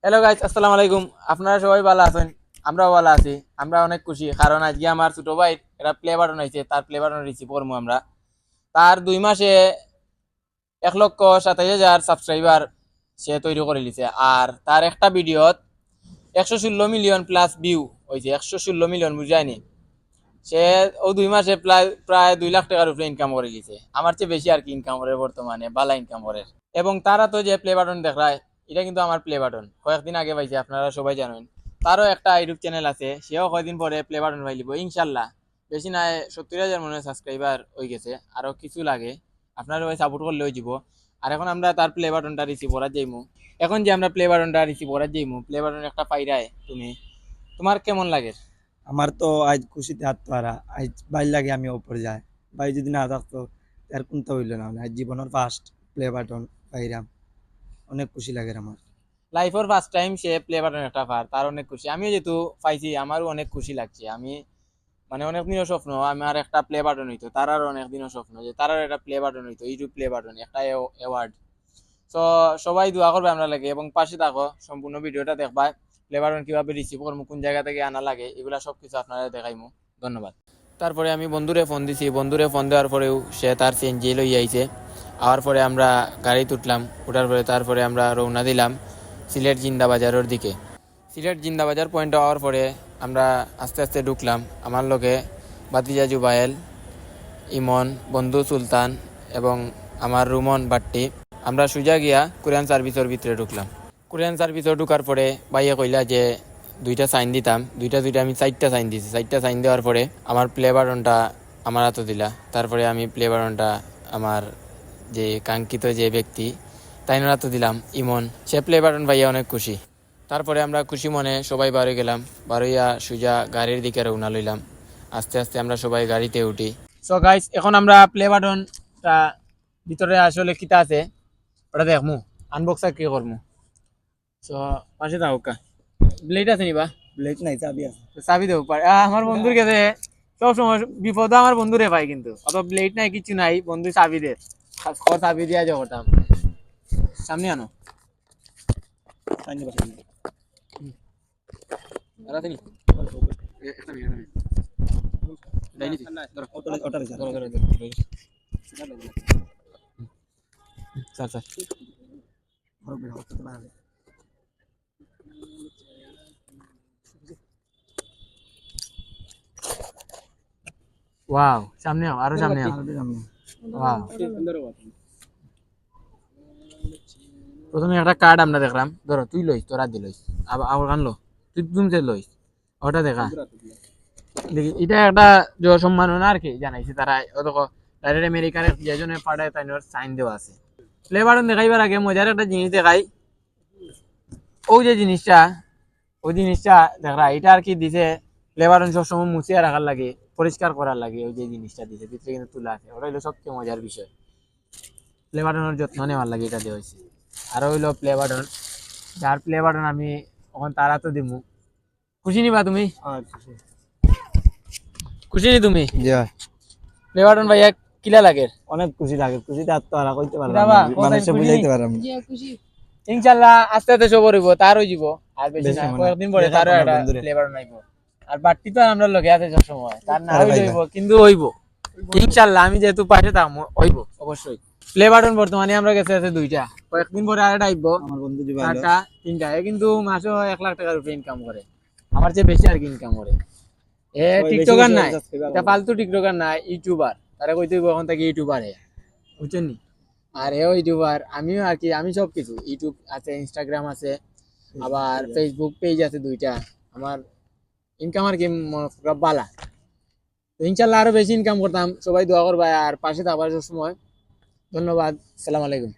Hello guys, আসসালামু আলাইকুম। আপনারা সবাই ভালো আছেন? আমরাও ভালো আছি। আমরা অনেক খুশি কারণ আজকে আমার ছোট ভাই একটা প্লে বাটন হয়েছে, তার প্লে বাটন রিসিভ করবো আমরা। তার 2 মাসে 1,27,000 সাবস্ক্রাইবার সে তৈরি করে নিছে। আর তার একটা ভিডিওত 116 মিলিয়ন প্লাস ভিউ হয়েছে। 116 মিলিয়ন বুঝায়নি। সে ও 2 মাসে প্রায় প্রায় 2 লাখ টাকার উপরে ইনকাম করে গেছে। আমার চেয়ে বেশি আর কি ইনকাম করে বর্তমানে, বালা ইনকাম করে। এবং তারা তো যে প্লে বাটন দেখায়, এটা কিন্তু আমার প্লে বাটন কয়েকদিন আগে পাইছে, আপনারা সবাই জানেন। তারও একটা ইউটিউব চ্যানেল আছে, সেও কয়েকদিন পরে প্লে বাটন পাইলিব ইনশাল্লাহ। বেশি নাই, 70,000 মনে হয় সাবস্ক্রাইবার হয়ে গেছে, আরও কিছু লাগে। আপনারা সবাই সাপোর্ট করলেও যাব। আর এখন আমরা তার প্লে বাটনটা রিসিভ করার যাইমু। এখন যে আমরা প্লে বাটনটা রিসিভ করার যাইমু, প্লে বাটন একটা পাইরায় তুমি, তোমার কেমন লাগে? আমার তো আজ খুশিতে হাত পারা আজ বাইর লাগে আমি ওপরে যাই। ভাই যদি না থাকতো আর কোনটা হইলো না আজ জীবনের ফার্স্ট প্লে বাটন পাইরাম, অনেক খুশি লাগে আমার। লাইফের ফার্স্ট টাইম সে প্লে বাটন একটা পার, তার অনেক খুশি। আমিও যেহেতু পাইছি, আমারও অনেক খুশি লাগছে। আমি মানে অনেক দিনও স্বপ্ন আমার একটা প্লে বাটন হইতো, তার আরও অনেক দিনও স্বপ্ন যে তার একটা প্লে বাটন হইতো, ইউটিউব প্লে বাটন একটা অ্যাওয়ার্ড। তো সবাই দোয়া করবে আমরা লাগে এবং পাশে থাকো, সম্পূর্ণ ভিডিওটা দেখবা। প্লে বাটন কিভাবে রিসিভ করবো, কোন জায়গা থেকে আনা লাগে, এগুলা সব কিছু আপনারা দেখাইমু। ধন্যবাদ। তারপরে আমি বন্ধুরে ফোন দিছি, বন্ধুরে ফোন দেওয়ার পরেও সে তার সিএনজি লই আইছে। আওয়ার পরে আমরা গাড়ি তুললাম, উঠার পরে তারপরে আমরা রওনা দিলাম সিলেট জিন্দা বাজারের দিকে। সিলেট জিন্দা বাজার পয়েন্ট হওয়ার পরে আমরা আস্তে আস্তে ঢুকলাম। আমার লগে বাতিজা জুবায়েল, ইমন, বন্ধু সুলতান এবং আমার রুমন বাট্টি। আমরা সুজা গিয়া কোরিয়ান সার্ভিসের ভিতরে ঢুকলাম। কোরিয়ান সার্ভিসে ঢুকার পরে ভাইয়া কইলা যে 2টা সাইন দিতাম, দুইটা আমি 4টা সাইন দিছি। 4টা সাইন দেওয়ার পরে আমার প্লে বাটনটা আমার হাতে দিলা। তারপরে আমি প্লে বাটনটা আমার যে কাঙ্ক্ষিত যে ব্যক্তি তাই হাতে দিলাম, ইমন। সে প্লে বাটন ভাইয়া অনেক খুশি। তারপরে আমরা খুশি মনে সবাই বার হয়ে গেলাম। বার হইয়া সুজা গাড়ির দিকে রওনা লইলাম। আস্তে আস্তে আমরা সবাই গাড়িতে উঠি। সো গাইস, এখন আমরা প্লে বাটনটা ভিতরে আসলে কিতা আছে ওটা দেখমু, আনবক্স কি করমু। সো পাশে থাকুক কা। ব্লেড আছে নিবা? ব্লেড নাই, চাবি আছে। তো চাবি দেবো পারে। আমার বন্ধুর কাছে সব সময় বিপদ আমার বন্ধুরে পাই, কিন্তু অত ব্লেড নাই, কিছু নাই, বন্ধু চাবি দে। চাবি দিয়া যাবো করতাম। সামনে আনো। সাইন দিবা, সাইন দিবা। আর আছে নি? একটা মিনিট, একটা মিনিট। ডাইনি দি। ধরো, ওটা রেখে ধরো, দাও। ধরো, ধরো। Sir, sir. বড় বড় হতে পারে। ওয়াও, সামনে আও, আরো সামনে আও। আর দিলাম না। ওয়াও। প্রথমে একটা কার্ড আমরা দেখলাম। ধরো তুই লইস, তোরা দি লইস। আবার আমার কান লো, তুই তুমি যে লইস ওটা দেখা দেখি। এটা একটা সম্মাননা আর কি জানাইছে তারা। অতক ডাইরেক্ট আমেরিকার যেজনে পাঠায় তাই সাইন দেওয়া আছে। প্লে বাটন দেখাইবার আগে মজার একটা জিনিস দেখাই। ওই যে জিনিসটা, ওই জিনিসটা দেখা, এটা আর কি দিছে। প্লে বাটন সবসময় মুছিয়া রাখার লাগে, পরিষ্কার করার লাগে। ওই যে জিনিসটা দিছে ভিতরে কিন্তু তুলা আছে, ওটা হইলো সবচেয়ে মজার বিষয়। প্লে বাটনের যত্ন নেওয়ার লাগে এটা দেওয়া হয়েছে। আরো হইলো প্লে বাটন, যার প্লে বাটন আমি ওখান তারা তো দিমু। খুশি নিবা তুমি? আচ্ছা, খুশি নি তুমি? জি ভাই। প্লে বাটন ভাইয়া কিলা লাগে? অনেক খুশি লাগে, খুশিতে হাত পারা কইতে পারলাম কিরা বা, না, মানুষে খুশি নি? বুঝাইতে পারলাম না। ইনশাল্লাহ আস্তে আস্তে সব হইব, তার হয়ে যাব। আর বেশি বেশি না, মনে কয়েকদিন পরে দেখা তারও তোমার একটা বন্ধুরে। প্লে বাটন আইব। আর বাড়তি তো আমরা লগে আছে সব সময়, তার না আরে ভাই হইব কিন্তু হইব ইনশাল্লাহ। আমি যেহেতু পাশে থাকবো, হইব অবশ্যই। প্লে বাটন বর্তমানে আমরা কাছে আছে 2টা, কয়েকদিন পরে আরেকটা আইব, আমার বন্ধু জুবাইল 4টা, 3টা। এ কিন্তু মাসেও 1 লাখ টাকার উপরে ইনকাম করে, আমার চেয়ে বেশি আর কি ইনকাম করে। এ সবাই বেশি টিকটকার বেশি নাই, সাবস্ক্রাইবার এটা করো। ফালতু টিকটকার নাই, ইউটিউবার। তারা কইতে হইব এখন থেকে ইউটিউবার হে, বুঝছেন নি? আর এও ইউটিউবার, আমিও আর কি। আমি সব কিছু, ইউটিউব আছে, ইনস্টাগ্রাম আছে, আবার ফেসবুক পেজ আছে 2টা। আমার ইনকাম আর কি বালা। তো ইনশাল্লাহ আরো বেশি ইনকাম করতাম। সবাই দোয়া করবা আর পাশে থাকবার সময়। ধন্যবাদ। সালাম আলাইকুম।